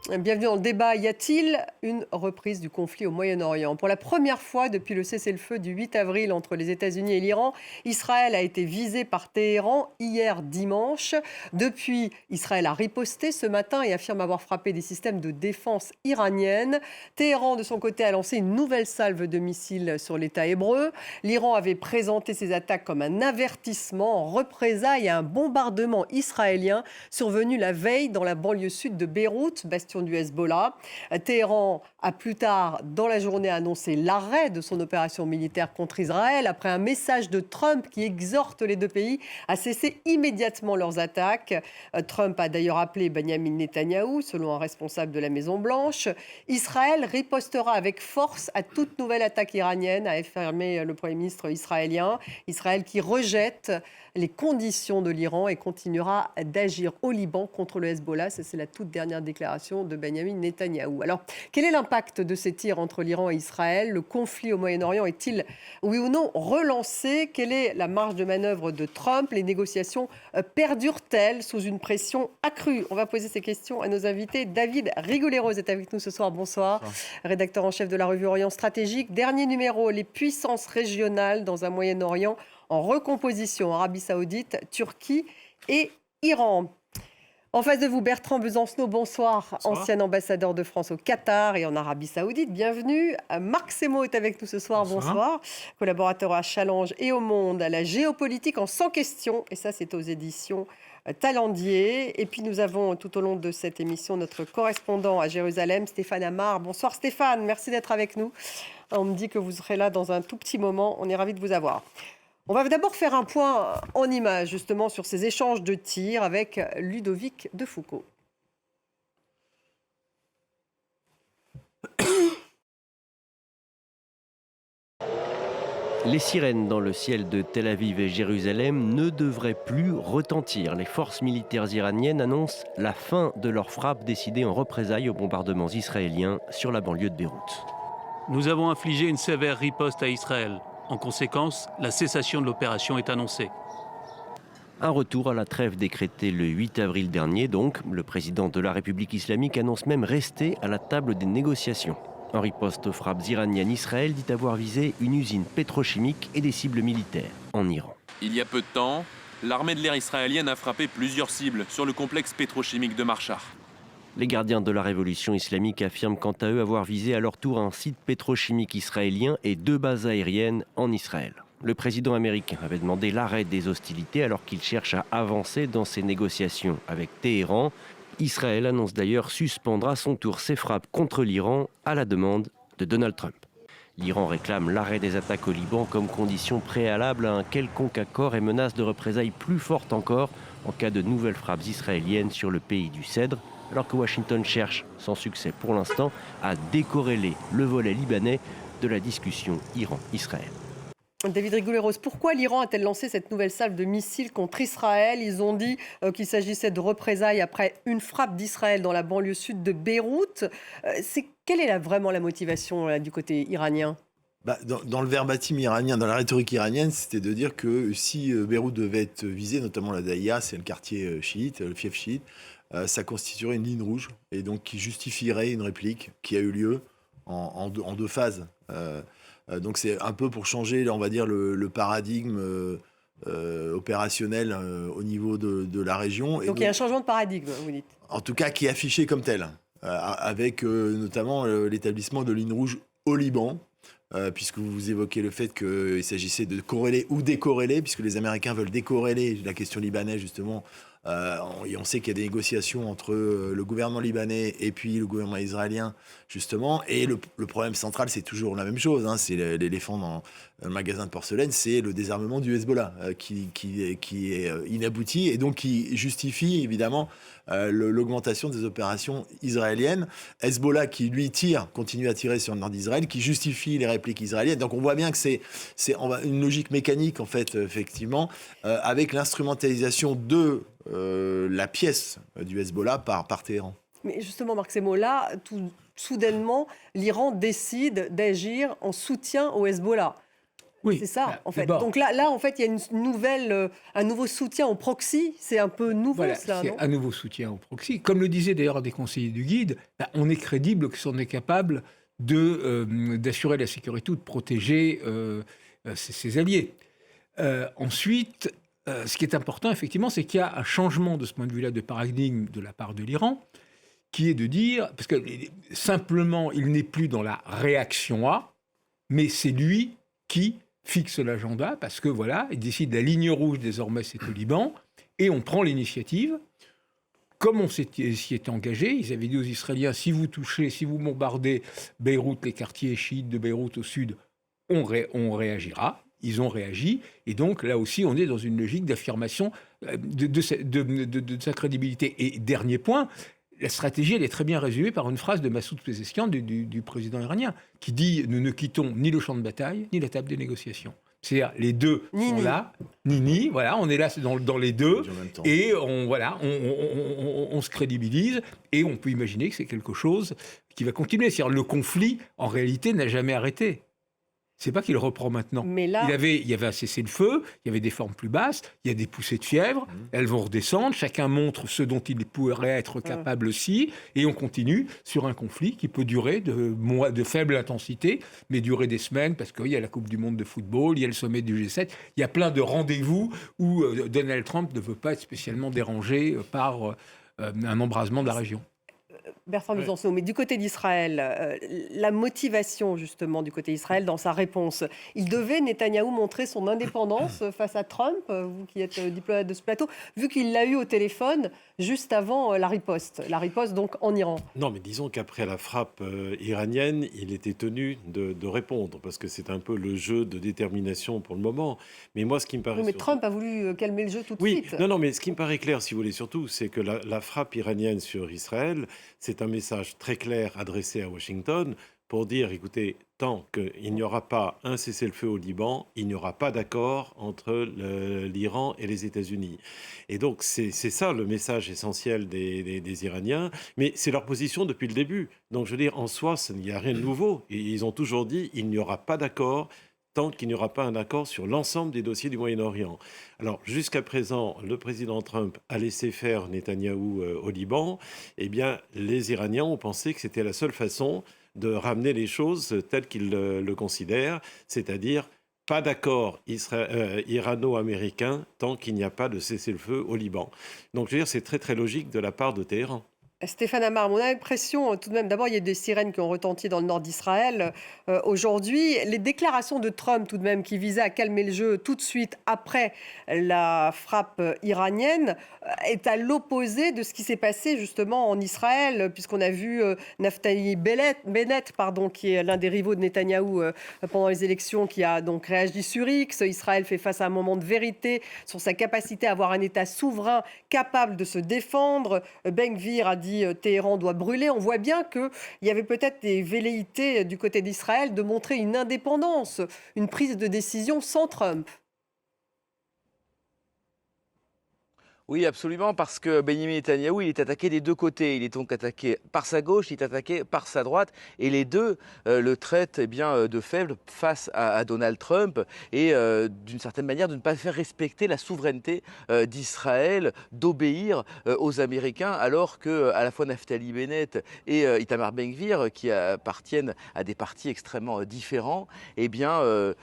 Bienvenue dans le débat. Y a-t-il une reprise du conflit au Moyen-Orient? Pour la première fois depuis le cessez-le-feu du 8 avril entre les États-Unis et l'Iran, Israël a été visé par Téhéran hier dimanche. Depuis, Israël a riposté ce matin et affirme avoir frappé des systèmes de défense iraniennes. Téhéran, de son côté, a lancé une nouvelle salve de missiles sur l'État hébreu. L'Iran avait présenté ces attaques comme un avertissement en représailles à un bombardement israélien survenu la veille dans la banlieue sud de Beyrouth, bastion du Hezbollah. Téhéran a plus tard dans la journée annoncé l'arrêt de son opération militaire contre Israël après un message de Trump qui exhorte les deux pays à cesser immédiatement leurs attaques. Trump a d'ailleurs appelé Benyamin Netanyahou, selon un responsable de la Maison-Blanche. Israël ripostera avec force à toute nouvelle attaque iranienne, a affirmé le Premier ministre israélien. Israël qui rejette les conditions de l'Iran et continuera d'agir au Liban contre le Hezbollah. Ça, c'est la toute dernière déclaration de Benyamin Netanyahou. Alors, quel est l'impact de ces tirs entre l'Iran et Israël? Le conflit au Moyen-Orient est-il, oui ou non, relancé? Quelle est la marge de manœuvre de Trump? Les négociations perdurent-elles sous une pression accrue? On va poser ces questions à nos invités. David Rigoleros est avec nous ce soir. Bonsoir. Bonsoir. Rédacteur en chef de la revue Orient Stratégique. Dernier numéro, les puissances régionales dans un Moyen-Orient en recomposition, Arabie Saoudite, Turquie et Iran. En face de vous, Bertrand Besancenot, bonsoir. Bonsoir. Ancien ambassadeur de France au Qatar et en Arabie Saoudite, bienvenue. Marc Semo est avec nous ce soir, bonsoir. Collaborateur à Challenge et au Monde, à la géopolitique en 100 questions, et ça c'est aux éditions Talendier. Et puis nous avons tout au long de cette émission notre correspondant à Jérusalem, Stéphane Amar. Bonsoir Stéphane, merci d'être avec nous. On me dit que vous serez là dans un tout petit moment, on est ravis de vous avoir. On va d'abord faire un point en images, justement, sur ces échanges de tirs avec Ludovic Defoucauld. Les sirènes dans le ciel de Tel Aviv et Jérusalem ne devraient plus retentir. Les forces militaires iraniennes annoncent la fin de leurs frappes décidées en représailles aux bombardements israéliens sur la banlieue de Beyrouth. Nous avons infligé une sévère riposte à Israël. En conséquence, la cessation de l'opération est annoncée. Un retour à la trêve décrétée le 8 avril dernier, donc. Le président de la République islamique annonce même rester à la table des négociations. En riposte aux frappes iraniennes, Israël dit avoir visé une usine pétrochimique et des cibles militaires en Iran. Il y a peu de temps, l'armée de l'air israélienne a frappé plusieurs cibles sur le complexe pétrochimique de Marchar. Les gardiens de la révolution islamique affirment quant à eux avoir visé à leur tour un site pétrochimique israélien et 2 bases aériennes en Israël. Le président américain avait demandé l'arrêt des hostilités alors qu'il cherche à avancer dans ses négociations avec Téhéran. Israël annonce d'ailleurs suspendre à son tour ses frappes contre l'Iran à la demande de Donald Trump. L'Iran réclame l'arrêt des attaques au Liban comme condition préalable à un quelconque accord et menace de représailles plus fortes encore en cas de nouvelles frappes israéliennes sur le pays du Cèdre, alors que Washington cherche, sans succès pour l'instant, à décorréler le volet libanais de la discussion Iran-Israël. David Rigoleros, pourquoi l'Iran a-t-elle lancé cette nouvelle salve de missiles contre Israël? Ils ont dit qu'il s'agissait de représailles après une frappe d'Israël dans la banlieue sud de Beyrouth. Quelle est vraiment la motivation du côté iranien? Dans le verbatim iranien, dans la rhétorique iranienne, c'était de dire que si Beyrouth devait être visée, notamment la Daïa, c'est le quartier chiite, le fief chiite, ça constituerait une ligne rouge et donc qui justifierait une réplique qui a eu lieu en deux phases. Donc c'est un peu pour changer, on va dire, le paradigme opérationnel au niveau de la région. Donc il y a un changement de paradigme, vous dites? En tout cas, qui est affiché comme tel, avec notamment l'établissement de lignes rouges au Liban, puisque vous évoquez le fait qu'il s'agissait de corréler ou décorréler, puisque les Américains veulent décorréler la question libanaise, justement. Et on sait qu'il y a des négociations entre le gouvernement libanais et puis le gouvernement israélien, justement. Et le problème central, c'est toujours la même chose. C'est l'éléphant dans le magasin de porcelaine, c'est le désarmement du Hezbollah, qui est inabouti et donc qui justifie évidemment l'augmentation des opérations israéliennes. Hezbollah qui, lui, continue à tirer sur le nord d'Israël, qui justifie les répliques israéliennes. Donc on voit bien que c'est une logique mécanique, en fait, effectivement, avec l'instrumentalisation de la pièce du Hezbollah par Téhéran. Mais justement, Marc Semo, là, soudainement, l'Iran décide d'agir en soutien au Hezbollah. Oui, C'est ça, en fait. d'abord, Donc là, en fait, il y a un nouveau soutien au proxy. C'est un peu nouveau, voilà, cela, c'est non? un nouveau soutien au proxy. Comme le disait d'ailleurs un des conseillers du guide, on est crédible que on est capable d'assurer la sécurité ou de protéger ses alliés. Ensuite, ce qui est important, effectivement, c'est qu'il y a un changement de ce point de vue-là de paradigme de la part de l'Iran, qui est de dire, parce que simplement, il n'est plus dans la réaction à, mais c'est lui qui fixe l'agenda, parce que voilà, il décide la ligne rouge désormais, c'est au Liban, et on prend l'initiative. Comme on s'y était engagé, ils avaient dit aux Israéliens, si vous touchez, si vous bombardez Beyrouth, les quartiers chiites de Beyrouth au sud, on réagira. Ils ont réagi, et donc là aussi, on est dans une logique d'affirmation de sa crédibilité. Et dernier point, la stratégie, elle est très bien résumée par une phrase de Massoud Pezeshkian, du président iranien, qui dit « Nous ne quittons ni le champ de bataille, ni la table des négociations ». C'est-à-dire, les deux sont là, ni, voilà, on est là dans les deux, En même temps. et on se crédibilise, et on peut imaginer que c'est quelque chose qui va continuer. C'est-à-dire, le conflit, en réalité, n'a jamais arrêté. C'est pas qu'il reprend maintenant. Mais là, Il y avait un cessez-le-feu, il y avait des formes plus basses, il y a des poussées de fièvre, elles vont redescendre, chacun montre ce dont il pourrait être capable aussi, et on continue sur un conflit qui peut durer de faible intensité, mais durer des semaines, parce qu'il y a la Coupe du Monde de football, il y a le sommet du G7, il y a plein de rendez-vous où Donald Trump ne veut pas être spécialement dérangé par un embrasement de la région. Bertrand Besancenot, mais du côté d'Israël, la motivation justement du côté d'Israël dans sa réponse, il devait, Netanyahou, montrer son indépendance face à Trump, vous qui êtes diplomate de ce plateau, vu qu'il l'a eu au téléphone juste avant la riposte donc en Iran. Non, mais disons qu'après la frappe iranienne, il était tenu de répondre, parce que c'est un peu le jeu de détermination pour le moment. Mais moi, ce qui me paraît... Oui, mais Trump a voulu calmer le jeu tout de Oui, suite. non, mais ce qui me paraît clair, si vous voulez, surtout, c'est que la frappe iranienne sur Israël, c'est un message très clair adressé à Washington pour dire, écoutez, tant qu'il n'y aura pas un cessez-le-feu au Liban, il n'y aura pas d'accord entre l'Iran et les États-Unis. Et donc, c'est ça le message essentiel des Iraniens, mais c'est leur position depuis le début. Donc, je veux dire, en soi, il n'y a rien de nouveau. Et ils ont toujours dit, il n'y aura pas d'accord tant qu'il n'y aura pas un accord sur l'ensemble des dossiers du Moyen-Orient. Alors, jusqu'à présent, le président Trump a laissé faire Netanyahou au Liban. Eh bien, les Iraniens ont pensé que c'était la seule façon de ramener les choses telles qu'ils le considèrent, c'est-à-dire pas d'accord irano-américain tant qu'il n'y a pas de cessez-le-feu au Liban. Donc, je veux dire, c'est très, très logique de la part de Téhéran. Stéphane Amar, on a l'impression tout de même, d'abord il y a des sirènes qui ont retenti dans le nord d'Israël. Aujourd'hui, les déclarations de Trump tout de même qui visaient à calmer le jeu tout de suite après la frappe iranienne est à l'opposé de ce qui s'est passé justement en Israël, puisqu'on a vu Naftali Bennett, qui est l'un des rivaux de Netanyahou pendant les élections, qui a donc réagi sur X. Israël fait face à un moment de vérité sur sa capacité à avoir un État souverain capable de se défendre. Ben Gvir a dit Téhéran doit brûler. On voit bien qu'il y avait peut-être des velléités du côté d'Israël de montrer une indépendance, une prise de décision sans Trump. Oui, absolument, parce que Benyamin Netanyahou, il est attaqué des deux côtés. Il est donc attaqué par sa gauche, il est attaqué par sa droite, et les deux le traitent de faible face à Donald Trump, et d'une certaine manière de ne pas faire respecter la souveraineté d'Israël, d'obéir aux Américains, alors que à la fois Naftali Bennett et Itamar Ben-Gvir, qui appartiennent à des partis extrêmement différents, eux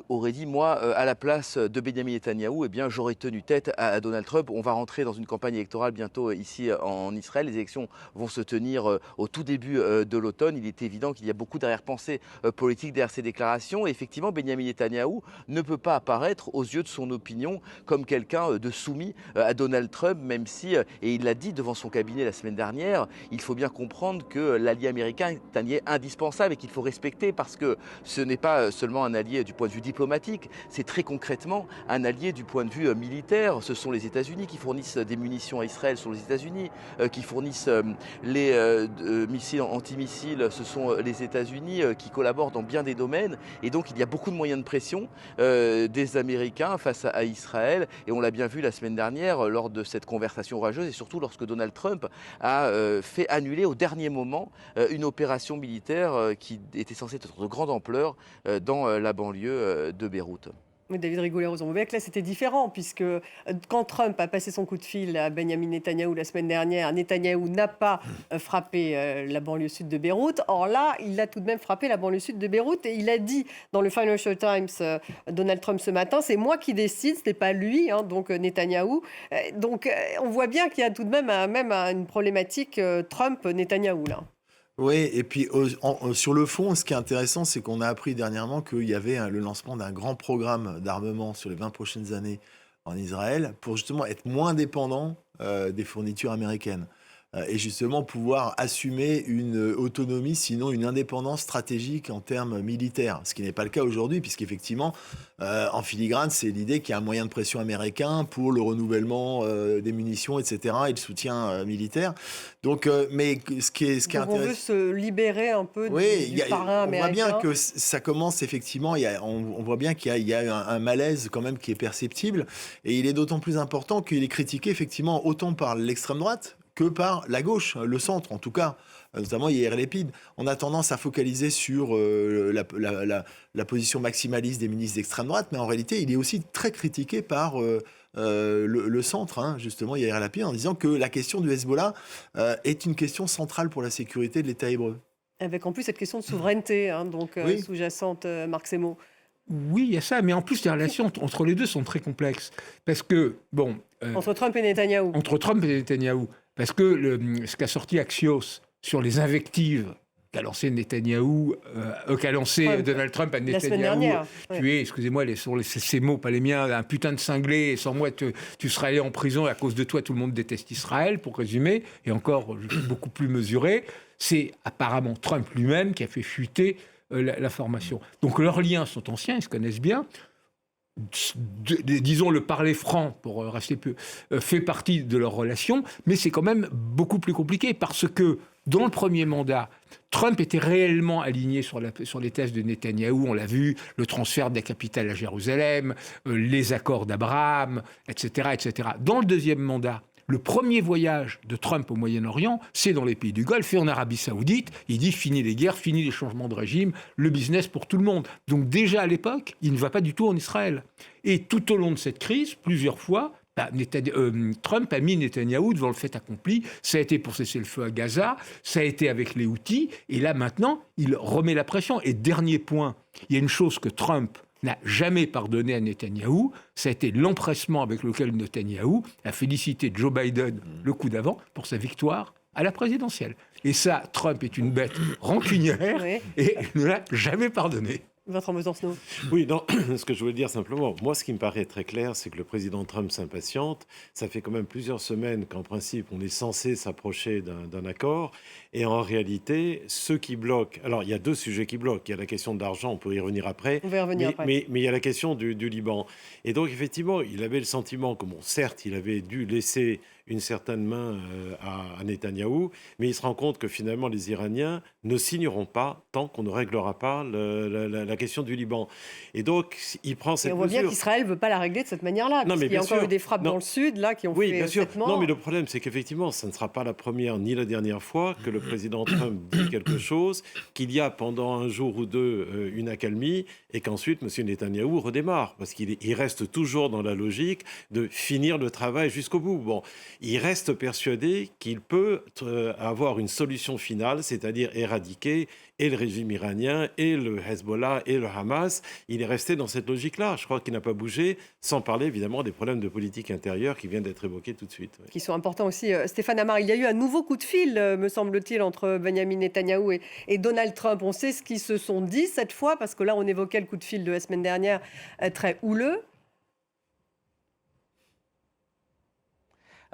auraient dit, moi, à la place de Benyamin Netanyahou, j'aurais tenu tête à Donald Trump. On va rentrer dans une campagne électorale bientôt ici en Israël. Les élections vont se tenir au tout début de l'automne. Il est évident qu'il y a beaucoup d'arrière-pensées politiques derrière ces déclarations. Et effectivement, Benyamin Netanyahou ne peut pas apparaître aux yeux de son opinion comme quelqu'un de soumis à Donald Trump, même si, et il l'a dit devant son cabinet la semaine dernière, il faut bien comprendre que l'allié américain est un allié indispensable et qu'il faut respecter, parce que ce n'est pas seulement un allié du point de vue diplomatique, c'est très concrètement un allié du point de vue militaire. Ce sont les États-Unis États-Unis, qui fournissent des munitions à Israël sont les États-Unis, qui fournissent les missiles antimissiles, ce sont les États-Unis, qui collaborent dans bien des domaines. Et donc il y a beaucoup de moyens de pression des Américains face à Israël. Et on l'a bien vu la semaine dernière lors de cette conversation orageuse et surtout lorsque Donald Trump a fait annuler au dernier moment une opération militaire qui était censée être de grande ampleur dans la banlieue de Beyrouth. Oui, David Rigoulet-Rose, on voit bien que là c'était différent, puisque quand Trump a passé son coup de fil à Benjamin Netanyahou la semaine dernière, Netanyahou n'a pas frappé la banlieue sud de Beyrouth. Or là, il a tout de même frappé la banlieue sud de Beyrouth et il a dit dans le Financial Times, Donald Trump ce matin, c'est moi qui décide, ce n'est pas lui, donc Netanyahou. Donc on voit bien qu'il y a tout de même, une problématique Trump-Netanyahou là. Oui, et puis sur le fond, ce qui est intéressant, c'est qu'on a appris dernièrement qu'il y avait le lancement d'un grand programme d'armement sur les 20 prochaines années en Israël pour justement être moins dépendant des fournitures américaines et justement pouvoir assumer une autonomie, sinon une indépendance stratégique en termes militaires, ce qui n'est pas le cas aujourd'hui, puisqu'effectivement, en filigrane, c'est l'idée qu'il y a un moyen de pression américain pour le renouvellement des munitions, etc., et le soutien militaire. Donc, mais ce qui est Donc on veut se libérer un peu du parrain américain. On voit bien que ça commence effectivement, on voit bien qu'il y a un malaise quand même qui est perceptible, et il est d'autant plus important qu'il est critiqué effectivement autant par l'extrême droite que par la gauche, le centre en tout cas, notamment Yair Lapid. On a tendance à focaliser sur la position maximaliste des ministres d'extrême droite, mais en réalité, il est aussi très critiqué par le centre, justement, Yair Lapid, en disant que la question du Hezbollah est une question centrale pour la sécurité de l'État hébreu. Avec en plus cette question de souveraineté, oui. Sous-jacente, Marc Semo. Oui, il y a ça, mais en plus, les relations entre les deux sont très complexes. Parce que, bon... entre Trump et Netanyahou. Entre Trump et Netanyahou. Parce que ce qu'a sorti Axios sur les invectives qu'a lancé Netanyahou, qu'a lancé Donald Trump à Netanyahou, la semaine dernière. Tu es, excusez-moi, ces mots, pas les miens, un putain de cinglé, et sans moi, tu serais allé en prison, et à cause de toi, tout le monde déteste Israël, pour résumer, et encore beaucoup plus mesuré. C'est apparemment Trump lui-même qui a fait fuiter l'information. Donc leurs liens sont anciens, ils se connaissent bien. Disons le parler franc, pour rester peu, fait partie de leur relation, mais c'est quand même beaucoup plus compliqué parce que dans le premier mandat, Trump était réellement aligné sur les thèses de Netanyahou, on l'a vu, le transfert de la capitale à Jérusalem, les accords d'Abraham, etc., etc. Dans le deuxième mandat, le premier voyage de Trump au Moyen-Orient, c'est dans les pays du Golfe et en Arabie Saoudite. Il dit fini les guerres, fini les changements de régime, le business pour tout le monde. Donc déjà à l'époque, il ne va pas du tout en Israël. Et tout au long de cette crise, plusieurs fois, Trump a mis Netanyahou devant le fait accompli. Ça a été pour cesser le feu à Gaza, ça a été avec les Houthis, et là maintenant, il remet la pression. Et dernier point, il y a une chose que Trump n'a jamais pardonné à Netanyahou, ça a été l'empressement avec lequel Netanyahou a félicité Joe Biden le coup d'avant pour sa victoire à la présidentielle. Et ça, Trump est une bête rancunière et ne l'a jamais pardonné. Bertrand Besancenot. Oui, non, ce que je voulais dire simplement, moi ce qui me paraît très clair, c'est que le président Trump s'impatiente. Ça fait quand même plusieurs semaines qu'en principe on est censé s'approcher d'un accord. Et en réalité, ce qui bloque... Alors il y a deux sujets qui bloquent. Il y a la question de l'argent, on peut y revenir après. On va y revenir après. Mais il y a la question du Liban. Et donc effectivement, il avait le sentiment que, bon, certes, il avait dû laisser une certaine main à Netanyahou, mais il se rend compte que finalement les Iraniens ne signeront pas tant qu'on ne réglera pas la question du Liban. Et donc il prend cette mesure. Et on voit bien qu'Israël ne veut pas la régler de cette manière-là, parce qu'il y a encore eu des frappes dans le sud là, qui ont fait bien sûr. 7 morts. Non, mais le problème, c'est qu'effectivement, ça ne sera pas la première ni la dernière fois que le président Trump dit quelque chose, qu'il y a pendant un jour ou deux une accalmie, et qu'ensuite M. Netanyahou redémarre, parce qu'il reste toujours dans la logique de finir le travail jusqu'au bout. Bon, il reste persuadé qu'il peut avoir une solution finale, c'est-à-dire éradiquer et le régime iranien, et le Hezbollah, et le Hamas. Il est resté dans cette logique-là. Je crois qu'il n'a pas bougé, sans parler évidemment des problèmes de politique intérieure qui viennent d'être évoqués tout de suite. Qui sont importants aussi. Stéphane Amar, il y a eu un nouveau coup de fil, me semble-t-il, entre Benjamin Netanyahou et Donald Trump. On sait ce qu'ils se sont dit cette fois, parce que là, on évoquait le coup de fil de la semaine dernière, très houleux.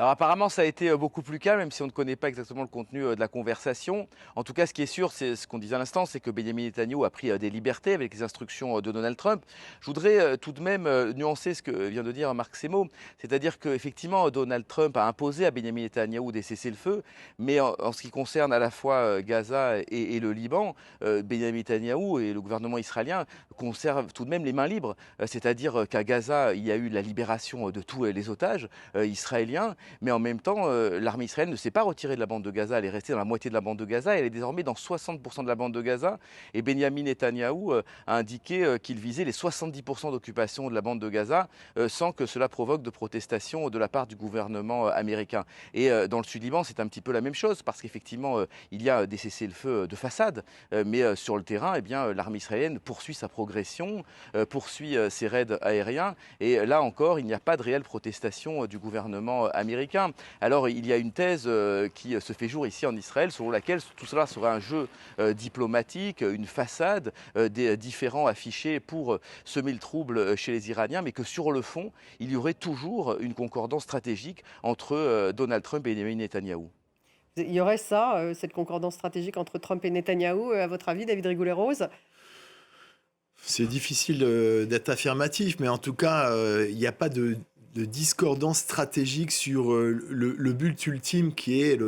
Alors apparemment, ça a été beaucoup plus calme, même si on ne connaît pas exactement le contenu de la conversation. En tout cas, ce qui est sûr, c'est ce qu'on disait à l'instant, c'est que Benjamin Netanyahou a pris des libertés avec les instructions de Donald Trump. Je voudrais tout de même nuancer ce que vient de dire Marc Semo, c'est-à-dire qu'effectivement, Donald Trump a imposé à Benjamin Netanyahou des cessez-le-feu, mais en ce qui concerne à la fois Gaza et le Liban, Benjamin Netanyahou et le gouvernement israélien conservent tout de même les mains libres. C'est-à-dire qu'à Gaza, il y a eu la libération de tous les otages israéliens, mais en même temps, l'armée israélienne ne s'est pas retirée de la bande de Gaza, elle est restée dans la moitié de la bande de Gaza, elle est désormais dans 60% de la bande de Gaza, et Benjamin Netanyahou a indiqué qu'il visait les 70% d'occupation de la bande de Gaza, sans que cela provoque de protestations de la part du gouvernement américain. Et dans le Sud-Liban, c'est un petit peu la même chose, parce qu'effectivement, il y a des cessez-le-feu de façade, mais sur le terrain, eh bien, l'armée israélienne poursuit sa progression, poursuit ses raids aériens, et là encore, il n'y a pas de réelle protestation du gouvernement américain. Alors, il y a une thèse qui se fait jour ici en Israël, selon laquelle tout cela serait un jeu diplomatique, une façade, des différends affichés pour semer le trouble chez les Iraniens, mais que sur le fond, il y aurait toujours une concordance stratégique entre Donald Trump et Benjamin Netanyahou. Il y aurait ça, cette concordance stratégique entre Trump et Netanyahou, à votre avis, David Rigoulet-Rose? C'est difficile d'être affirmatif, mais en tout cas, il n'y a pas de discordance stratégique sur le but ultime qui est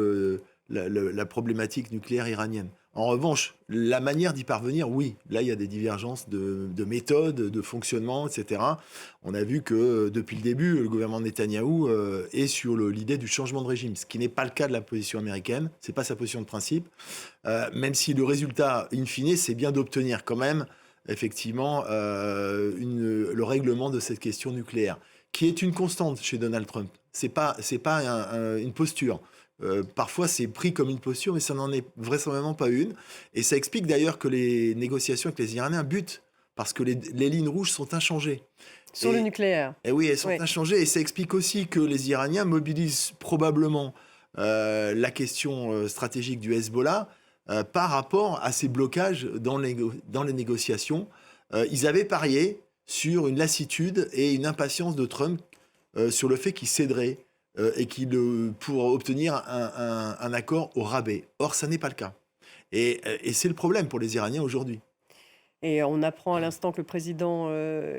la problématique nucléaire iranienne. En revanche, la manière d'y parvenir, oui, là il y a des divergences de méthode, de fonctionnement, etc. On a vu que depuis le début, le gouvernement de Netanyahou est sur l'idée du changement de régime, ce qui n'est pas le cas de la position américaine, c'est pas sa position de principe, même si le résultat, in fine, c'est bien d'obtenir quand même, effectivement, le règlement de cette question nucléaire, qui est une constante chez Donald Trump. C'est pas une posture. Parfois, c'est pris comme une posture, mais ça n'en est vraisemblablement pas une. Et ça explique d'ailleurs que les négociations avec les Iraniens butent, parce que les lignes rouges sont inchangées. Sur le nucléaire. Et oui, elles sont inchangées. Et ça explique aussi que les Iraniens mobilisent probablement la question stratégique du Hezbollah par rapport à ces blocages dans les négociations. Ils avaient parié sur une lassitude et une impatience de Trump sur le fait qu'il céderait et pour obtenir un accord au rabais. Or, ça n'est pas le cas. Et c'est le problème pour les Iraniens aujourd'hui. Et on apprend à l'instant que le président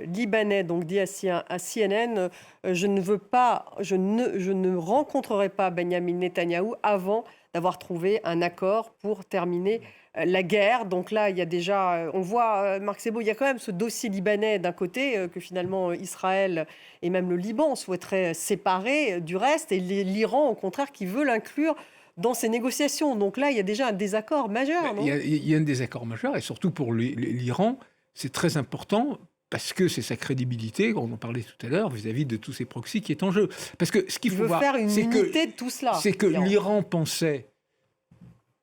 libanais donc dit à CNN je ne rencontrerai pas Benjamin Netanyahou avant d'avoir trouvé un accord pour terminer la guerre. Donc là, il y a déjà, on voit, Marc Sebo, il y a quand même ce dossier libanais d'un côté que finalement Israël et même le Liban souhaiteraient séparer du reste, et l'Iran, au contraire, qui veut l'inclure dans ces négociations. Donc là, il y a déjà un désaccord majeur, non ? Il y a un désaccord majeur, et surtout pour l'Iran, c'est très important, parce que c'est sa crédibilité, on en parlait tout à l'heure, vis-à-vis de tous ces proxys qui est en jeu. Parce que ce qu'il faut voir, faire une unité de tout cela. C'est que l'Iran pensait,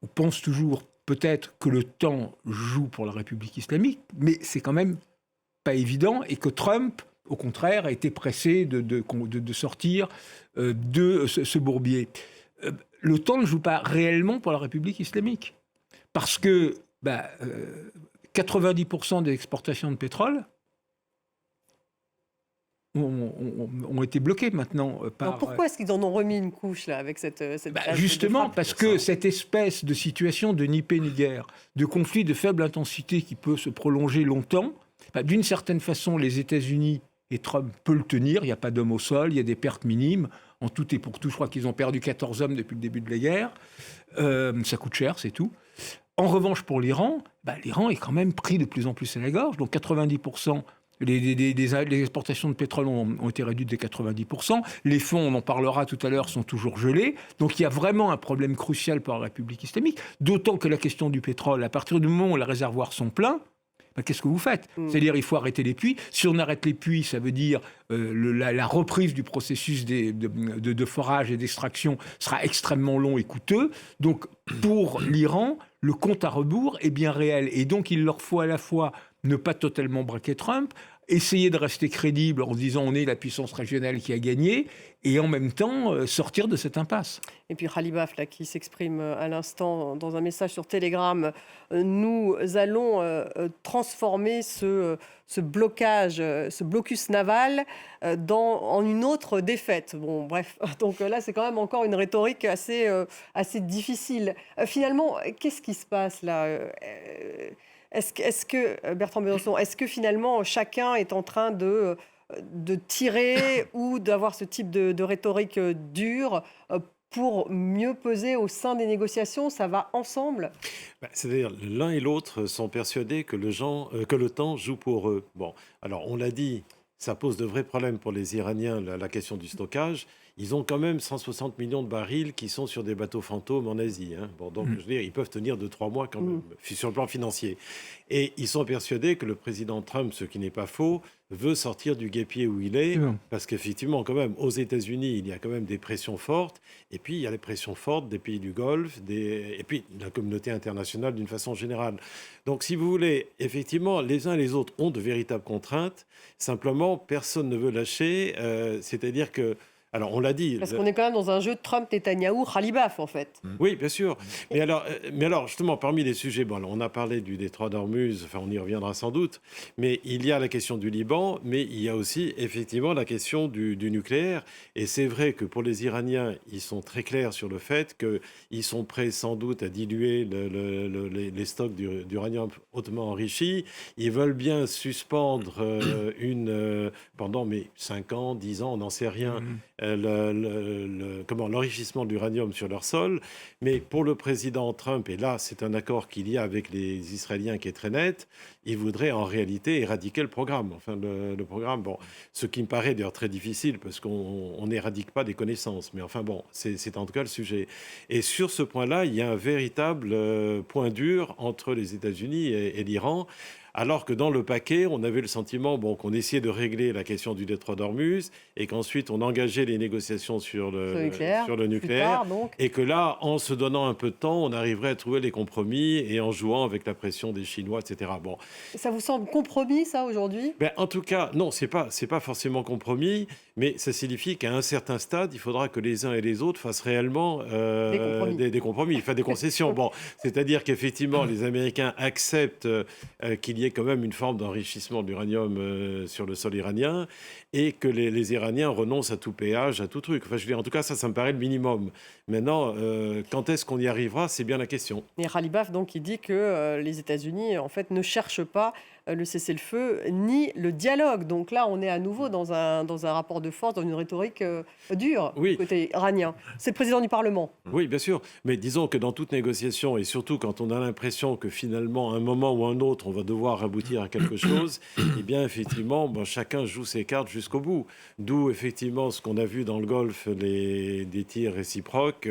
ou pense toujours, peut-être que le temps joue pour la République islamique, mais c'est quand même pas évident, et que Trump, au contraire, a été pressé de sortir de ce bourbier. Le temps ne joue pas réellement pour la République islamique, parce que 90% des exportations de pétrole ont été bloquées maintenant par... Alors pourquoi est-ce qu'ils en ont remis une couche là avec cette justement parce que cette espèce de situation de ni paix ni guerre, de conflit de faible intensité qui peut se prolonger longtemps, d'une certaine façon les États-Unis et Trump peut le tenir, il n'y a pas d'hommes au sol, il y a des pertes minimes, en tout et pour tout, je crois qu'ils ont perdu 14 hommes depuis le début de la guerre, ça coûte cher, c'est tout. En revanche pour l'Iran, l'Iran est quand même pris de plus en plus à la gorge, donc 90%. Les exportations de pétrole ont été réduites de 90%. Les fonds, on en parlera tout à l'heure, sont toujours gelés. Donc il y a vraiment un problème crucial pour la République islamique. D'autant que la question du pétrole, à partir du moment où les réservoirs sont pleins, qu'est-ce que vous faites ? C'est-à-dire il faut arrêter les puits. Si on arrête les puits, ça veut dire la reprise du processus de forage et d'extraction sera extrêmement long et coûteux. Donc pour l'Iran, le compte à rebours est bien réel. Et donc il leur faut à la fois ne pas totalement braquer Trump essayer de rester crédible en disant on est la puissance régionale qui a gagné, et en même temps sortir de cette impasse. Et puis Khalibaf, là, qui s'exprime à l'instant dans un message sur Telegram, nous allons transformer ce blocage, ce blocus naval en une autre défaite. Bon, bref, donc là, c'est quand même encore une rhétorique assez difficile. Finalement, qu'est-ce qui se passe là Est-ce que, Bertrand Besançon, est-ce que finalement, chacun est en train de tirer ou d'avoir ce type de rhétorique dure pour mieux peser au sein des négociations? Ça va ensemble? C'est-à-dire, l'un et l'autre sont persuadés que le temps joue pour eux. Bon, alors on l'a dit, ça pose de vrais problèmes pour les Iraniens, la question du stockage. Ils ont quand même 160 millions de barils qui sont sur des bateaux fantômes en Asie. Hein. Bon, donc, je veux dire, ils peuvent tenir 2-3 mois quand même, sur le plan financier. Et ils sont persuadés que le président Trump, ce qui n'est pas faux, veut sortir du guêpier où il est, parce qu'effectivement, quand même, aux États-Unis, il y a quand même des pressions fortes, et puis il y a les pressions fortes des pays du Golfe, et puis de la communauté internationale d'une façon générale. Donc, si vous voulez, effectivement, les uns et les autres ont de véritables contraintes, simplement, personne ne veut lâcher, c'est-à-dire que alors, on l'a dit. Parce qu'on est quand même dans un jeu de Trump-Netanyahou, Khalibaf, en fait. Oui, bien sûr. Mais alors, justement, parmi les sujets, bon, alors, on a parlé du détroit d'Ormuz, enfin, on y reviendra sans doute, mais il y a la question du Liban, mais il y a aussi, effectivement, la question du nucléaire. Et c'est vrai que pour les Iraniens, ils sont très clairs sur le fait qu'ils sont prêts, sans doute, à diluer les stocks d'uranium hautement enrichi. Ils veulent bien suspendre pendant 5 ans, 10 ans, on n'en sait rien, l'enrichissement de l'uranium sur leur sol. Mais pour le président Trump, et là c'est un accord qu'il y a avec les Israéliens qui est très net, il voudrait en réalité éradiquer le programme. Enfin, le programme, bon, ce qui me paraît d'ailleurs très difficile parce qu'on n'éradique pas des connaissances. Mais enfin bon, c'est en tout cas le sujet. Et sur ce point-là, il y a un véritable point dur entre les États-Unis et l'Iran. Alors que dans le paquet, on avait le sentiment qu'on essayait de régler la question du détroit d'Ormuz et qu'ensuite on engageait les négociations sur le nucléaire. Et que là, en se donnant un peu de temps, on arriverait à trouver les compromis et en jouant avec la pression des Chinois, etc. Bon. Ça vous semble compromis, ça, aujourd'hui? En tout cas, non, c'est pas forcément compromis, mais ça signifie qu'à un certain stade, il faudra que les uns et les autres fassent réellement des compromis, enfin des concessions. Bon, c'est-à-dire qu'effectivement, les Américains acceptent qu'il y ait quand même une forme d'enrichissement d'uranium sur le sol iranien et que les Iraniens renoncent à tout péage, à tout truc. Enfin, je veux dire, en tout cas, ça me paraît le minimum. Maintenant, quand est-ce qu'on y arrivera, c'est bien la question. Et Khalibaf, donc, il dit que les États-Unis, en fait, ne cherchent pas le cessez-le-feu ni le dialogue. Donc là, on est à nouveau dans un rapport de force, dans une rhétorique dure du côté iranien. C'est le président du Parlement. Oui, bien sûr. Mais disons que dans toute négociation, et surtout quand on a l'impression que finalement, à un moment ou un autre, on va devoir aboutir à quelque chose, eh bien, effectivement, chacun joue ses cartes jusqu'au bout. D'où, effectivement, ce qu'on a vu dans le Golfe, des tirs réciproques,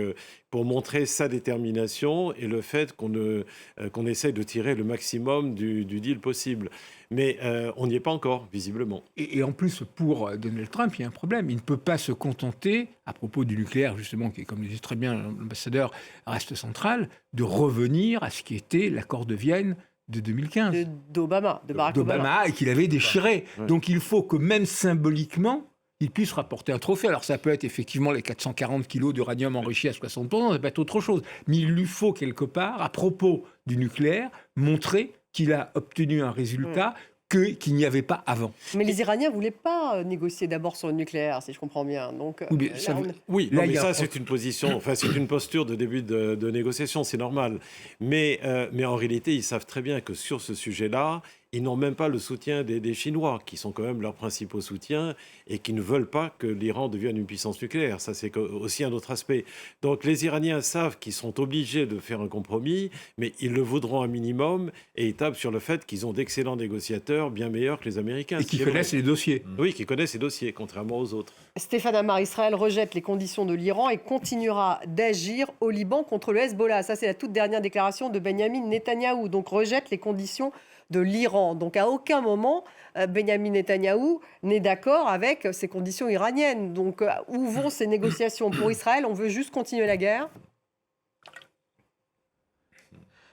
pour montrer sa détermination et le fait qu'on essaie de tirer le maximum du deal possible. Mais on n'y est pas encore, visiblement. Et en plus, pour Donald Trump, il y a un problème. Il ne peut pas se contenter, à propos du nucléaire, justement, qui, comme le dit très bien l'ambassadeur, reste central, de revenir à ce qui était l'accord de Vienne de 2015. De Barack Obama. Et qu'il avait déchiré. Ouais. Donc il faut que même symboliquement, il puisse rapporter un trophée. Alors ça peut être effectivement les 440 kilos d'uranium enrichi à 60%, ça peut être autre chose. Mais il lui faut quelque part, à propos du nucléaire, montrer qu'il a obtenu un résultat qu'il n'y avait pas avant. Mais les Iraniens ne voulaient pas négocier d'abord sur le nucléaire, si je comprends bien. Donc, mais ça, c'est une position, enfin, c'est une posture de début de négociation, c'est normal. Mais en réalité, ils savent très bien que sur ce sujet-là, ils n'ont même pas le soutien des Chinois, qui sont quand même leurs principaux soutiens et qui ne veulent pas que l'Iran devienne une puissance nucléaire. Ça, c'est aussi un autre aspect. Donc, les Iraniens savent qu'ils sont obligés de faire un compromis, mais ils le voudront un minimum et ils tapent sur le fait qu'ils ont d'excellents négociateurs, bien meilleurs que les Américains. Et qui connaissent les dossiers. Oui, qui connaissent les dossiers, contrairement aux autres. Stéphane Amar, Israël rejette les conditions de l'Iran et continuera d'agir au Liban contre le Hezbollah. Ça, c'est la toute dernière déclaration de Benyamin Netanyahou. Donc, rejette les conditions de l'Iran. Donc à aucun moment, Benyamin Netanyahou n'est d'accord avec ces conditions iraniennes. Donc où vont ces négociations? Pour Israël, on veut juste continuer la guerre?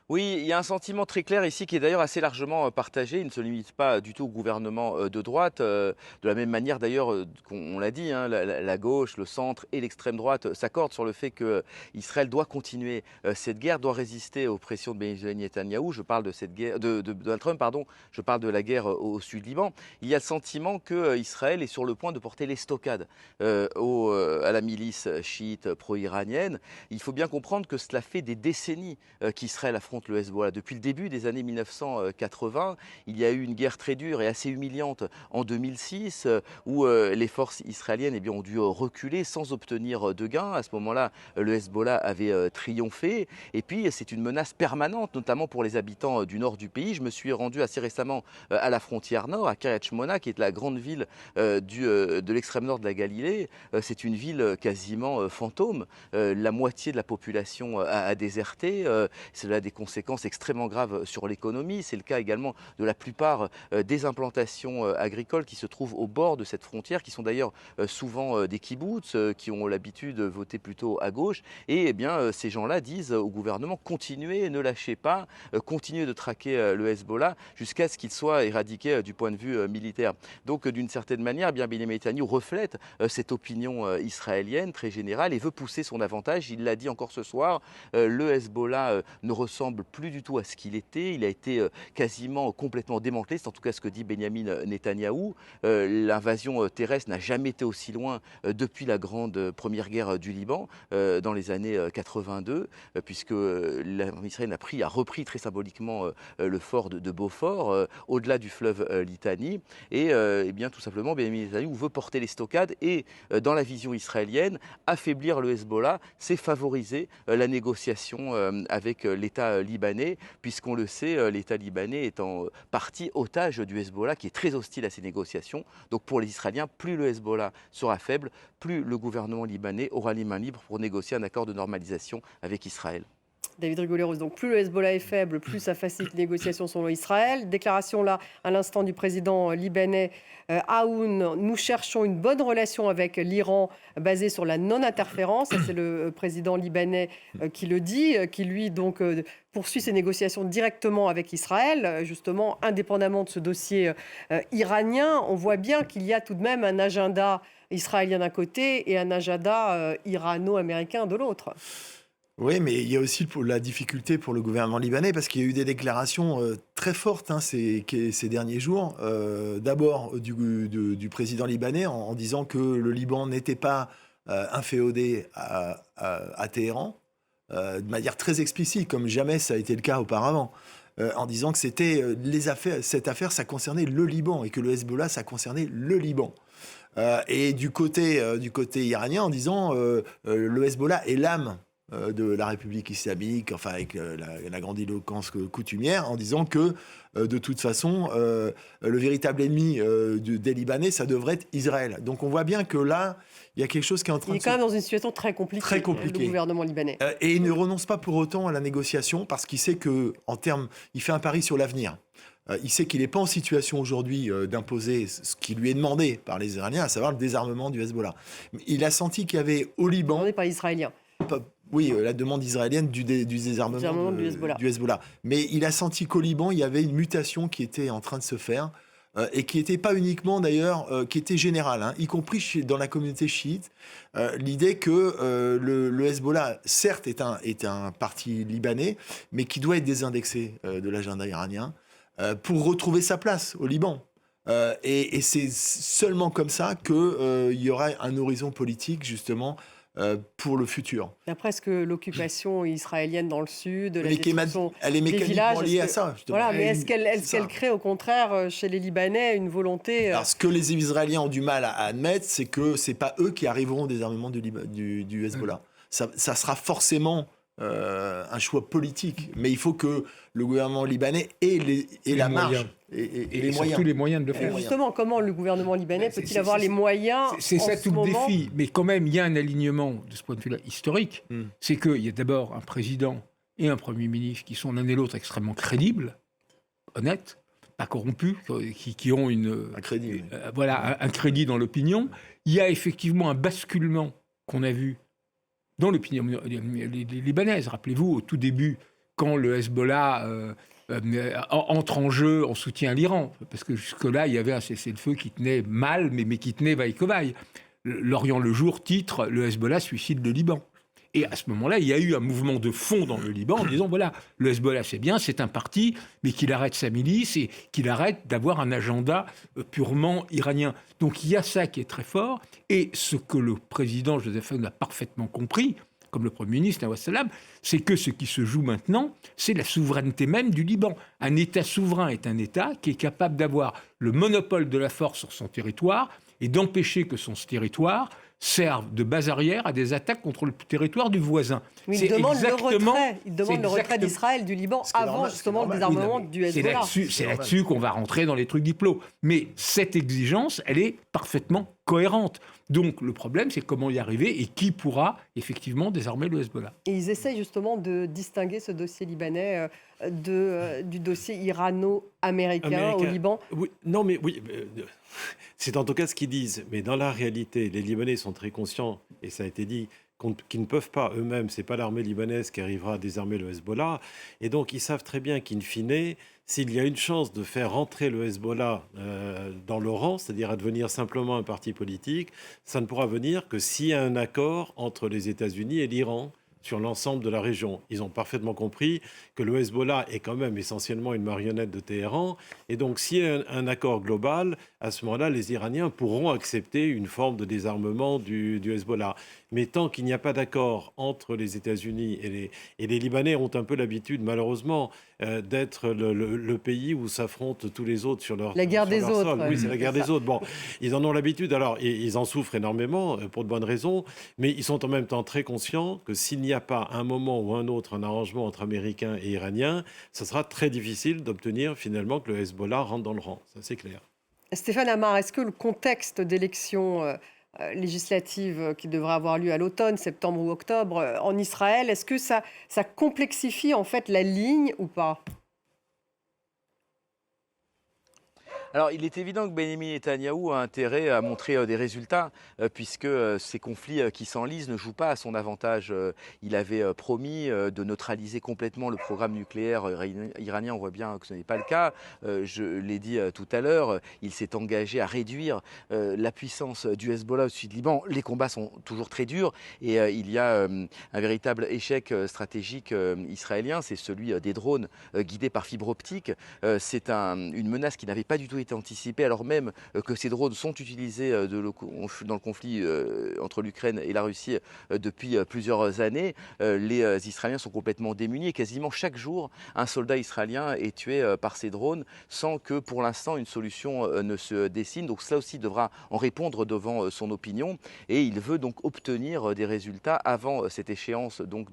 Oui, il y a un sentiment très clair ici qui est d'ailleurs assez largement partagé. Il ne se limite pas du tout au gouvernement de droite. De la même manière d'ailleurs qu'on l'a dit, hein, la gauche, le centre et l'extrême droite s'accordent sur le fait que Israël doit continuer cette guerre, doit résister aux pressions de Benjamin Netanyahou. Je parle de cette guerre, de Donald Trump, pardon. Je parle de la guerre au sud Liban. Il y a le sentiment que Israël est sur le point de porter l'estocade à la milice chiite pro-iranienne. Il faut bien comprendre que cela fait des décennies qu'Israël affronte le Hezbollah. Depuis le début des années 1980, il y a eu une guerre très dure et assez humiliante en 2006 où les forces israéliennes ont dû reculer sans obtenir de gain. À ce moment-là, le Hezbollah avait triomphé. Et puis, c'est une menace permanente, notamment pour les habitants du nord du pays. Je me suis rendu assez récemment à la frontière nord, à Kiryat Shmona, qui est la grande ville de l'extrême nord de la Galilée. C'est une ville quasiment fantôme. La moitié de la population a déserté. Cela a des conséquences extrêmement graves sur l'économie. C'est le cas également de la plupart des implantations agricoles qui se trouvent au bord de cette frontière, qui sont d'ailleurs souvent des kibboutz, qui ont l'habitude de voter plutôt à gauche. Et ces gens-là disent au gouvernement, continuez, ne lâchez pas, continuez de traquer le Hezbollah jusqu'à ce qu'il soit éradiqué du point de vue militaire. Donc d'une certaine manière, Benjamin Netanyahou reflète cette opinion israélienne très générale et veut pousser son avantage. Il l'a dit encore ce soir, le Hezbollah ne ressemble plus du tout à ce qu'il était. Il a été quasiment complètement démantelé. C'est en tout cas ce que dit Benjamin Netanyahou. L'invasion terrestre n'a jamais été aussi loin depuis la grande première guerre du Liban dans les années 82, puisque Israël a repris très symboliquement le fort de Beaufort, au-delà du fleuve Litani. Et tout simplement, Benjamin Netanyahou veut porter les stockades et, dans la vision israélienne, affaiblir le Hezbollah, c'est favoriser la négociation avec l'État libanais, puisqu'on le sait, l'État libanais est en partie otage du Hezbollah, qui est très hostile à ces négociations. Donc pour les Israéliens, plus le Hezbollah sera faible, plus le gouvernement libanais aura les mains libres pour négocier un accord de normalisation avec Israël. David Rigoleros, donc plus le Hezbollah est faible, plus ça facilite les négociations selon Israël. Déclaration là, à l'instant du président libanais Aoun, nous cherchons une bonne relation avec l'Iran basée sur la non-interférence. C'est le président libanais qui le dit, qui lui donc poursuit ses négociations directement avec Israël, justement indépendamment de ce dossier iranien. On voit bien qu'il y a tout de même un agenda israélien d'un côté et un agenda irano-américain de l'autre. Oui, mais il y a aussi la difficulté pour le gouvernement libanais parce qu'il y a eu des déclarations très fortes ces derniers jours. D'abord du président libanais en disant que le Liban n'était pas inféodé à Téhéran de manière très explicite, comme jamais ça a été le cas auparavant. En disant que cette affaire, ça concernait le Liban et que le Hezbollah, ça concernait le Liban. Et du côté iranien, en disant le Hezbollah est l'âme de la République islamique, enfin avec la grandiloquence coutumière, en disant que de toute façon, le véritable ennemi des Libanais, ça devrait être Israël. Donc on voit bien que là, il y a quelque chose qui est en train de... Il est quand même dans une situation très compliquée. Le gouvernement libanais. Et il ne renonce pas pour autant à la négociation parce qu'il sait que, il fait un pari sur l'avenir. Il sait qu'il n'est pas en situation aujourd'hui d'imposer ce qui lui est demandé par les Iraniens, à savoir le désarmement du Hezbollah. Il a senti qu'il y avait au Liban... Demandé par les Israéliens. Oui, la demande israélienne du désarmement du Hezbollah. Mais il a senti qu'au Liban, il y avait une mutation qui était en train de se faire et qui n'était pas uniquement d'ailleurs, qui était générale, y compris dans la communauté chiite. L'idée que le Hezbollah, certes, est un parti libanais, mais qui doit être désindexé de l'agenda iranien pour retrouver sa place au Liban. Et c'est seulement comme ça qu'il y aura un horizon politique, justement, pour le futur. D'après ce que l'occupation israélienne dans le sud, elle est mécaniquement liée à ça. Justement. Voilà, mais est-ce qu'elle crée au contraire chez les Libanais une volonté... Alors, ce que les Israéliens ont du mal à admettre, c'est que c'est pas eux qui arriveront au désarmement du Hezbollah. Ça sera forcément un choix politique, mais il faut que le gouvernement libanais ait la marge et les moyens. Surtout les moyens de le faire. Justement, comment le gouvernement libanais peut-il avoir les moyens C'est ça tout le défi. Mais quand même, il y a un alignement de ce point de vue-là historique. C'est qu'il y a d'abord un président et un Premier ministre qui sont l'un et l'autre extrêmement crédibles, honnêtes, pas corrompus, qui ont un crédit. Un crédit dans l'opinion. Il y a effectivement un basculement qu'on a vu dans l'opinion libanaise. Rappelez-vous, au tout début quand le Hezbollah entre en jeu en soutien à l'Iran. Parce que jusque-là, il y avait un cessez-le-feu qui tenait mal, mais qui tenait vaille que vaille. L'Orient le Jour titre « Le Hezbollah suicide le Liban ». Et à ce moment-là, il y a eu un mouvement de fond dans le Liban en disant, voilà, le Hezbollah, c'est bien, c'est un parti, mais qu'il arrête sa milice et qu'il arrête d'avoir un agenda purement iranien. Donc il y a ça qui est très fort. Et ce que le président Joseph Aoun a parfaitement compris, comme le Premier ministre Nawaz Salam, c'est que ce qui se joue maintenant, c'est la souveraineté même du Liban. Un État souverain est un État qui est capable d'avoir le monopole de la force sur son territoire et d'empêcher que son territoire servent de base arrière à des attaques contre le territoire du voisin. Oui, il demande le retrait d'Israël du Liban avant justement le désarmement du Hezbollah. C'est là-dessus qu'on va rentrer dans les trucs diplo. Mais cette exigence, elle est parfaitement cohérente. Donc le problème, c'est comment y arriver et qui pourra effectivement désarmer le Hezbollah. Et ils essayent justement de distinguer ce dossier libanais du dossier irano-américain au Liban. Oui, non, mais oui, c'est en tout cas ce qu'ils disent. Mais dans la réalité, les Libanais sont très conscients, et ça a été dit, qu'ils ne peuvent pas eux-mêmes, c'est pas l'armée libanaise qui arrivera à désarmer le Hezbollah. Et donc ils savent très bien qu'in fine, s'il y a une chance de faire rentrer le Hezbollah dans le rang, c'est-à-dire à devenir simplement un parti politique, ça ne pourra venir que s'il y a un accord entre les États-Unis et l'Iran sur l'ensemble de la région. Ils ont parfaitement compris que le Hezbollah est quand même essentiellement une marionnette de Téhéran. Et donc, s'il y a un accord global, à ce moment-là, les Iraniens pourront accepter une forme de désarmement du Hezbollah. Mais tant qu'il n'y a pas d'accord entre les États-Unis et les Libanais ont un peu l'habitude, malheureusement, d'être le pays où s'affrontent tous les autres sur leur la guerre des autres. Sol. Oui, c'est la guerre des autres. Bon, ils en ont l'habitude. Alors, ils en souffrent énormément pour de bonnes raisons, mais ils sont en même temps très conscients que s'il n'y a pas un moment ou un autre un arrangement entre Américains et Iraniens, ce sera très difficile d'obtenir finalement que le Hezbollah rentre dans le rang. Ça, c'est clair. Stéphane Amar, est-ce que le contexte d'élections législatives qui devraient avoir lieu à l'automne, septembre ou octobre en Israël, est-ce que ça complexifie en fait la ligne ou pas ? Alors, il est évident que Benyamin Netanyahou a intérêt à montrer des résultats, puisque ces conflits qui s'enlisent ne jouent pas à son avantage. Il avait promis de neutraliser complètement le programme nucléaire iranien. On voit bien que ce n'est pas le cas. Je l'ai dit tout à l'heure, il s'est engagé à réduire la puissance du Hezbollah au sud du Liban. Les combats sont toujours très durs et il y a un véritable échec stratégique israélien, c'est celui des drones guidés par fibre optique. C'est une menace qui n'avait pas du tout été anticipée, alors même que ces drones sont utilisés dans le conflit entre l'Ukraine et la Russie depuis plusieurs années. Les Israéliens sont complètement démunis et quasiment chaque jour, un soldat israélien est tué par ces drones sans que pour l'instant une solution ne se dessine. Donc cela aussi devra en répondre devant son opinion et il veut donc obtenir des résultats avant cette échéance. Donc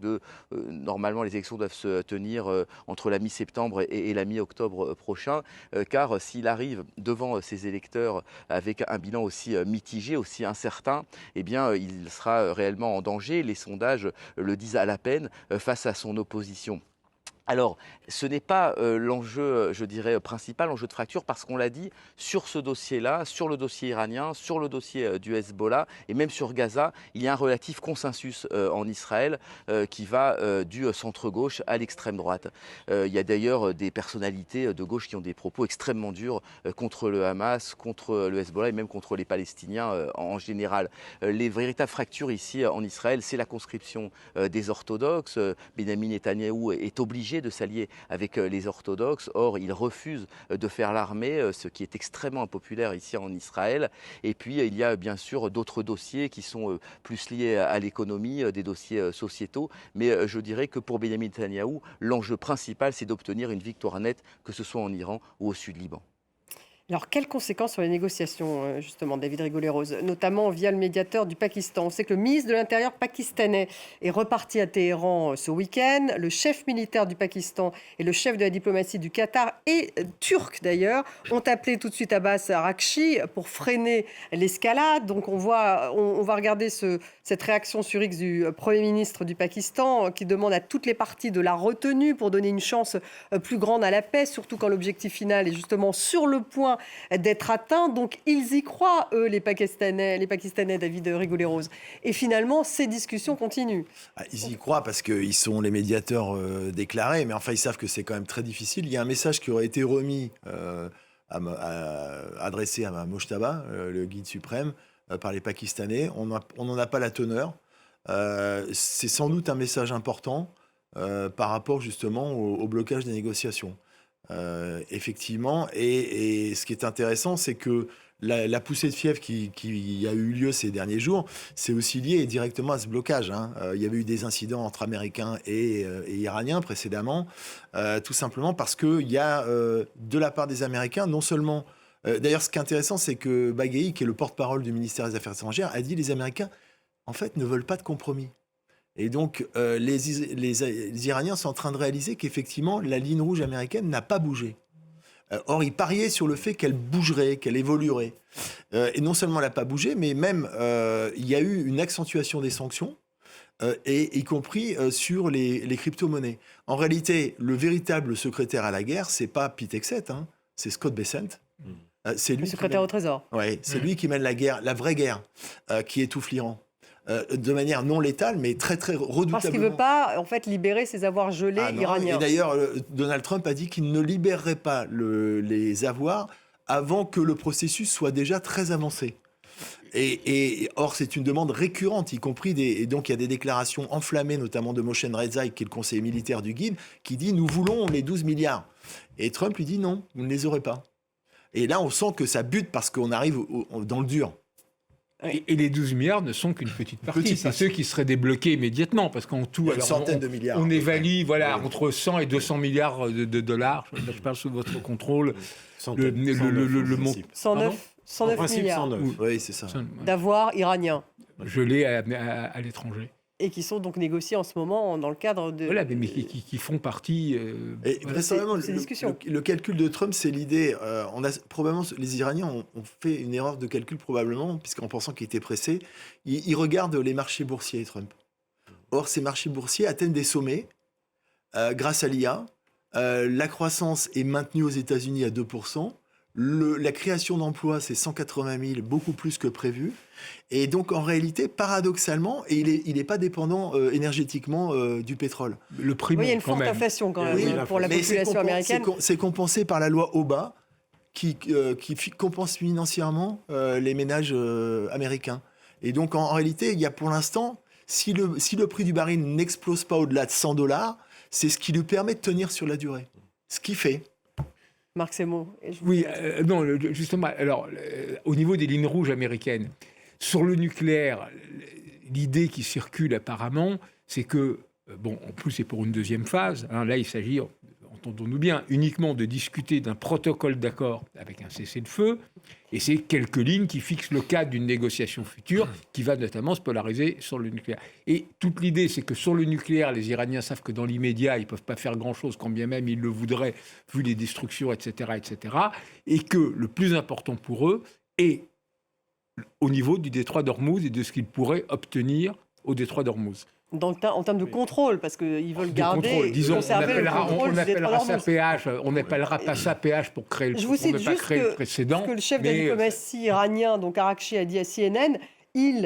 normalement les élections doivent se tenir entre la mi-septembre et la mi-octobre prochain, car s'il arrive devant ses électeurs avec un bilan aussi mitigé, aussi incertain, eh bien, il sera réellement en danger. Les sondages le disent à la peine face à son opposition. Alors, ce n'est pas l'enjeu, je dirais, principal, l'enjeu de fracture, parce qu'on l'a dit, sur ce dossier-là, sur le dossier iranien, sur le dossier du Hezbollah, et même sur Gaza, il y a un relatif consensus en Israël qui va du centre-gauche à l'extrême droite. Il y a d'ailleurs des personnalités de gauche qui ont des propos extrêmement durs contre le Hamas, contre le Hezbollah et même contre les Palestiniens en général. Les véritables fractures ici en Israël, c'est la conscription des orthodoxes. Benyamin Netanyahou est obligé de s'allier avec les orthodoxes. Or, il refuse de faire l'armée, ce qui est extrêmement impopulaire ici en Israël. Et puis, il y a bien sûr d'autres dossiers qui sont plus liés à l'économie, des dossiers sociétaux. Mais je dirais que pour Benyamin Netanyahou, l'enjeu principal, c'est d'obtenir une victoire nette, que ce soit en Iran ou au sud Liban. Alors, quelles conséquences sur les négociations, justement, David Rigollet-Rose, notamment via le médiateur du Pakistan? On sait que le ministre de l'Intérieur pakistanais est reparti à Téhéran ce week-end. Le chef militaire du Pakistan et le chef de la diplomatie du Qatar et turc, d'ailleurs, ont appelé tout de suite Abbas Araghchi pour freiner l'escalade. Donc, on va regarder cette réaction sur X du Premier ministre du Pakistan qui demande à toutes les parties de la retenue pour donner une chance plus grande à la paix, surtout quand l'objectif final est justement sur le point d'être atteint. Donc, ils y croient, eux, les Pakistanais, David Rigoulet-Rose. Et finalement, ces discussions continuent. Ils y croient parce qu'ils sont les médiateurs déclarés, mais enfin, ils savent que c'est quand même très difficile. Il y a un message qui aurait été remis, adressé à Mojtaba, le guide suprême, par les Pakistanais. On n'en a pas la teneur. C'est sans doute un message important par rapport justement au blocage des négociations. Effectivement, et ce qui est intéressant, c'est que la poussée de fièvre qui a eu lieu ces derniers jours, c'est aussi lié directement à ce blocage. Il y avait eu des incidents entre Américains et Iraniens précédemment, tout simplement parce qu'il y a, de la part des Américains, non seulement... D'ailleurs, ce qui est intéressant, c'est que Bagheri, qui est le porte-parole du ministère des Affaires étrangères, a dit que les Américains, en fait, ne veulent pas de compromis. Et donc, les Iraniens sont en train de réaliser qu'effectivement, la ligne rouge américaine n'a pas bougé. Or, ils pariaient sur le fait qu'elle bougerait, qu'elle évoluerait. Et non seulement elle n'a pas bougé, mais même il y a eu une accentuation des sanctions, et y compris sur les crypto-monnaies. En réalité, le véritable secrétaire à la guerre, c'est pas Pete Hegseth, c'est Scott Bessent. C'est lui Le secrétaire au Trésor. Oui, c'est lui qui mène la guerre, la vraie guerre, qui étouffe l'Iran. De manière non létale, mais très, très redoutablement. Parce qu'il ne veut pas, en fait, libérer ses avoirs gelés iraniens. Et d'ailleurs, Donald Trump a dit qu'il ne libérerait pas les avoirs avant que le processus soit déjà très avancé. Or, c'est une demande récurrente, y compris et donc il y a des déclarations enflammées, notamment de Moshen Rezai, qui est le conseiller militaire du guide, qui dit « Nous voulons les 12 milliards ». Et Trump lui dit « Non, vous ne les aurez pas ». Et là, on sent que ça bute parce qu'on arrive dans le dur. Et les 12 milliards ne sont qu'une petite partie. C'est ceux qui seraient débloqués immédiatement, parce qu'en tout, une centaine de milliards. On évalue entre 100 et 200 milliards de dollars. Je parle sous votre contrôle. Le montant. 109 milliards. 109. Oui, c'est ça. D'avoirs iraniens. Gelés à l'étranger. Et qui sont donc négociés en ce moment dans le cadre de... Voilà, mais qui font partie... Et vraisemblablement, ces discussions. Le calcul de Trump, c'est l'idée... probablement, les Iraniens ont fait une erreur de calcul, probablement, puisqu'en pensant qu'il était pressé, ils regardent les marchés boursiers, Trump. Or, ces marchés boursiers atteignent des sommets grâce à l'IA. La croissance est maintenue aux États-Unis à 2%. La création d'emplois, c'est 180 000, beaucoup plus que prévu. Et donc, en réalité, paradoxalement, il n'est pas dépendant énergétiquement du pétrole. Le prix, il y a une forte inflation quand même pour la population américaine. C'est compensé par la loi OBA, qui compense financièrement les ménages américains. Et donc, en réalité, il y a pour l'instant, si le prix du baril n'explose pas au-delà de $100, c'est ce qui lui permet de tenir sur la durée. Ce qui fait... Marc Semo. Oui, non, justement, alors, au niveau des lignes rouges américaines, sur le nucléaire, l'idée qui circule apparemment, c'est que, en plus c'est pour une deuxième phase, là il s'agit, entendons-nous bien, uniquement de discuter d'un protocole d'accord avec un cessez-le-feu, et c'est quelques lignes qui fixent le cadre d'une négociation future qui va notamment se polariser sur le nucléaire. Et toute l'idée, c'est que sur le nucléaire, les Iraniens savent que dans l'immédiat, ils ne peuvent pas faire grand-chose, quand bien même ils le voudraient, vu les destructions, etc., et que le plus important pour eux est au niveau du détroit d'Ormuz et de ce qu'ils pourraient obtenir au détroit d'Ormuz. En termes de contrôle, parce qu'ils veulent garder, conserver le contrôle du détroit d'Ormuz. On n'appellera pas ça péage pour créer le, Je vous cite juste le précédent. que le chef de la diplomatie iranien, donc Arakchi, a dit à CNN,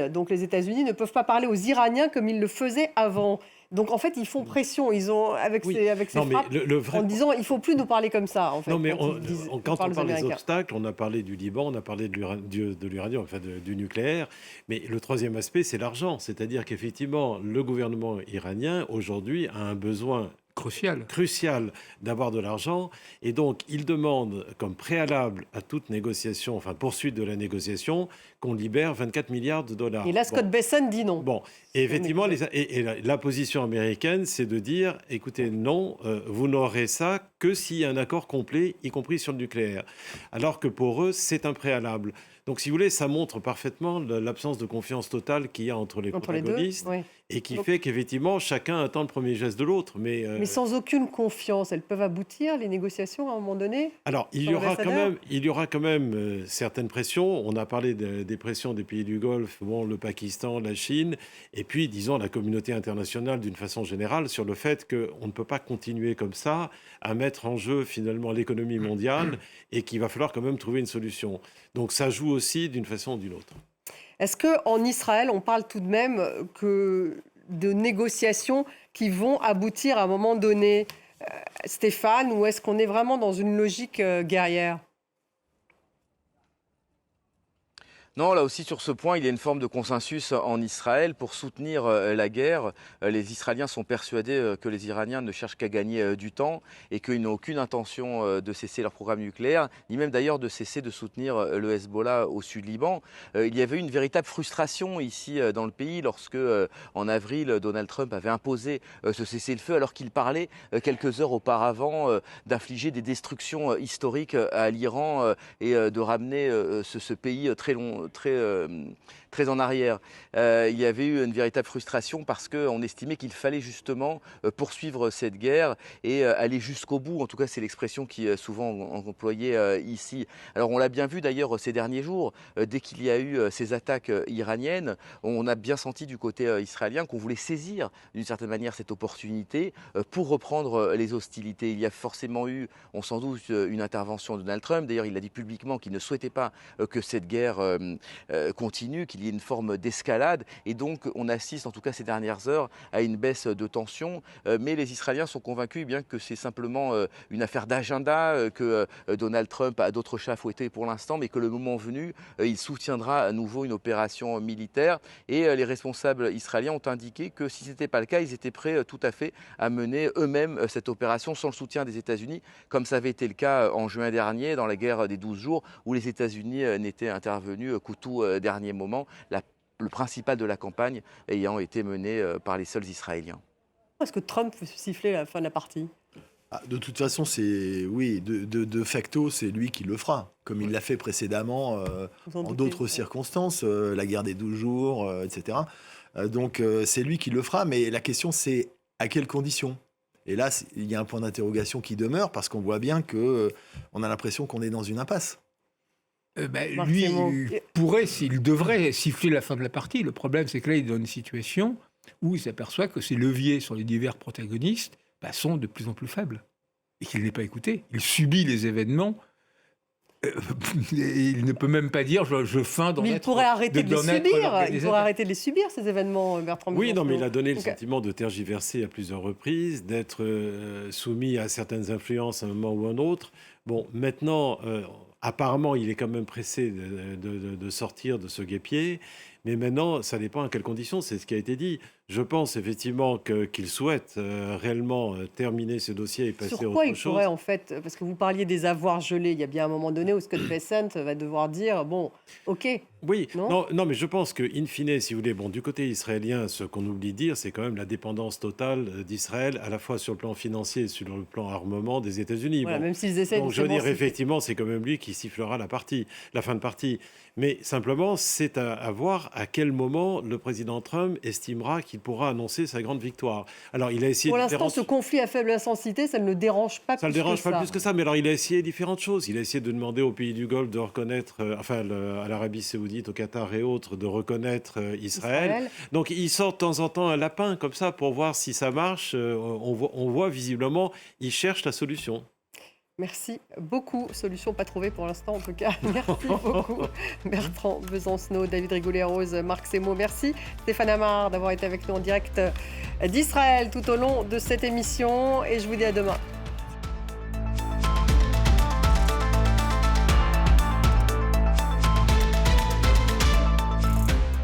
donc les États-Unis, ne peuvent pas parler aux Iraniens comme ils le faisaient avant. Donc en fait, ils font pression, avec ces frappes, en disant il ne faut plus nous parler comme ça. En fait, non, mais quand on parle des obstacles, on a parlé du Liban, on a parlé de l'uranium, enfin du nucléaire, mais le troisième aspect, c'est l'argent. C'est-à-dire qu'effectivement, le gouvernement iranien, aujourd'hui, a un besoin crucial d'avoir de l'argent, et donc il demande comme préalable à toute négociation, enfin poursuite de la négociation, qu'on libère 24 milliards de dollars. Et là, Scott Bessent dit non. Bon, et effectivement, la position américaine, c'est de dire, écoutez, non, vous n'aurez ça que s'il y a un accord complet, y compris sur le nucléaire. Alors que pour eux, c'est un préalable. Donc, si vous voulez, ça montre parfaitement l'absence de confiance totale qu'il y a entre les protagonistes. Les deux, oui. et qui Donc- fait qu'effectivement, chacun attend le premier geste de l'autre. Mais sans aucune confiance, elles peuvent aboutir, les négociations, à un moment donné? Alors, il Sur y aura l'ambassadeur quand même certaines pressions. On a parlé des pressions des pays du Golfe, bon, le Pakistan, la Chine, et puis, disons, la communauté internationale d'une façon générale sur le fait qu'on ne peut pas continuer comme ça à mettre en jeu finalement l'économie mondiale et qu'il va falloir quand même trouver une solution. Donc, ça joue aussi d'une façon ou d'une autre. Est-ce qu'en Israël, on parle tout de même de négociations qui vont aboutir à un moment donné, Stéphane, ou est-ce qu'on est vraiment dans une logique guerrière? Non, là aussi sur ce point, il y a une forme de consensus en Israël pour soutenir la guerre. Les Israéliens sont persuadés que les Iraniens ne cherchent qu'à gagner du temps et qu'ils n'ont aucune intention de cesser leur programme nucléaire, ni même d'ailleurs de cesser de soutenir le Hezbollah au sud Liban. Il y avait une véritable frustration ici dans le pays lorsque, en avril, Donald Trump avait imposé ce cessez-le-feu alors qu'il parlait quelques heures auparavant d'infliger des destructions historiques à l'Iran et de ramener ce pays très en arrière. Il y avait eu une véritable frustration parce qu'on estimait qu'il fallait justement poursuivre cette guerre et aller jusqu'au bout. En tout cas, c'est l'expression qui est souvent employée ici. Alors, on l'a bien vu d'ailleurs ces derniers jours, dès qu'il y a eu ces attaques iraniennes, on a bien senti du côté israélien qu'on voulait saisir d'une certaine manière cette opportunité pour reprendre les hostilités. Il y a forcément eu, on s'en doute, une intervention de Donald Trump. D'ailleurs, il a dit publiquement qu'il ne souhaitait pas que cette guerre continue, qu'il y ait une forme d'escalade. Et donc, on assiste, en tout cas ces dernières heures, à une baisse de tension. Mais les Israéliens sont convaincus bien que c'est simplement une affaire d'agenda, que Donald Trump a d'autres chats à fouetter pour l'instant, mais que le moment venu, il soutiendra à nouveau une opération militaire. Et les responsables israéliens ont indiqué que si ce n'était pas le cas, ils étaient prêts tout à fait à mener eux-mêmes cette opération sans le soutien des États-Unis, comme ça avait été le cas en juin dernier, dans la guerre des 12 jours, où les États-Unis n'étaient intervenus qu'au tout dernier moment, le principal de la campagne ayant été mené par les seuls Israéliens. Est-ce que Trump veut siffler la fin de la partie? De toute façon, de facto, c'est lui qui le fera, comme il l'a fait précédemment Vous en en doutez? d'autres circonstances, la guerre des 12 jours, etc. Donc c'est lui qui le fera, mais la question c'est à quelles conditions? Et là, il y a un point d'interrogation qui demeure parce qu'on voit bien qu'on a l'impression qu'on est dans une impasse. Marc Lui, Semo. il pourrait, s'il devrait siffler la fin de la partie. Le problème, c'est que là, il est dans une situation où il s'aperçoit que ses leviers sur les divers protagonistes sont de plus en plus faibles. Et qu'il n'est pas écouté. Il subit les événements. Et il ne peut même pas dire je feins d'en Mais il être. pourrait arrêter de les d'en être subir. Il l'organisateur. pourrait arrêter de les subir, ces événements, Bertrand Oui, non, Besancenot. mais il a donné le Donc, sentiment de tergiverser à plusieurs reprises, d'être soumis à certaines influences à un moment ou à un autre. Bon, maintenant, apparemment, il est quand même pressé de sortir de ce guêpier. Mais maintenant, ça dépend à quelles conditions, c'est ce qui a été dit. Je pense effectivement qu'il souhaite réellement terminer ce dossier et passer sur à quoi autre il chose. pourrait, en fait, parce que vous parliez des avoirs gelés, il y a bien un moment donné où Scott Bessent va devoir dire, bon, ok, Oui, Non non, mais je pense que, in fine, si vous voulez, bon, du côté israélien, ce qu'on oublie de dire, c'est quand même la dépendance totale d'Israël, à la fois sur le plan financier et sur le plan armement des États-Unis. voilà, Bon. même s'ils essayent Donc, de je veux dire, s'émanciper. effectivement, c'est quand même lui qui sifflera la fin de partie. Mais simplement, c'est à voir à quel moment le président Trump estimera qu'il pourra annoncer sa grande victoire. Alors, il a essayé Pour l'instant, différentes- ce conflit à faible intensité, ça ne le dérange pas Ça ne plus le dérange que pas ça. plus que ça, mais alors il a essayé différentes choses. Il a essayé de demander aux pays du Golfe de reconnaître, à l'Arabie Saoudite, au Qatar et autres, de reconnaître Israël. Donc il sort de temps en temps un lapin comme ça pour voir si ça marche. On voit visiblement, il cherche la solution. Merci beaucoup. Solution pas trouvée pour l'instant, en tout cas. Merci beaucoup. Bertrand Besancenot, David Rigoulet-Rose, Marc Semo. Merci. Stéphane Amar d'avoir été avec nous en direct d'Israël tout au long de cette émission. Et je vous dis à demain.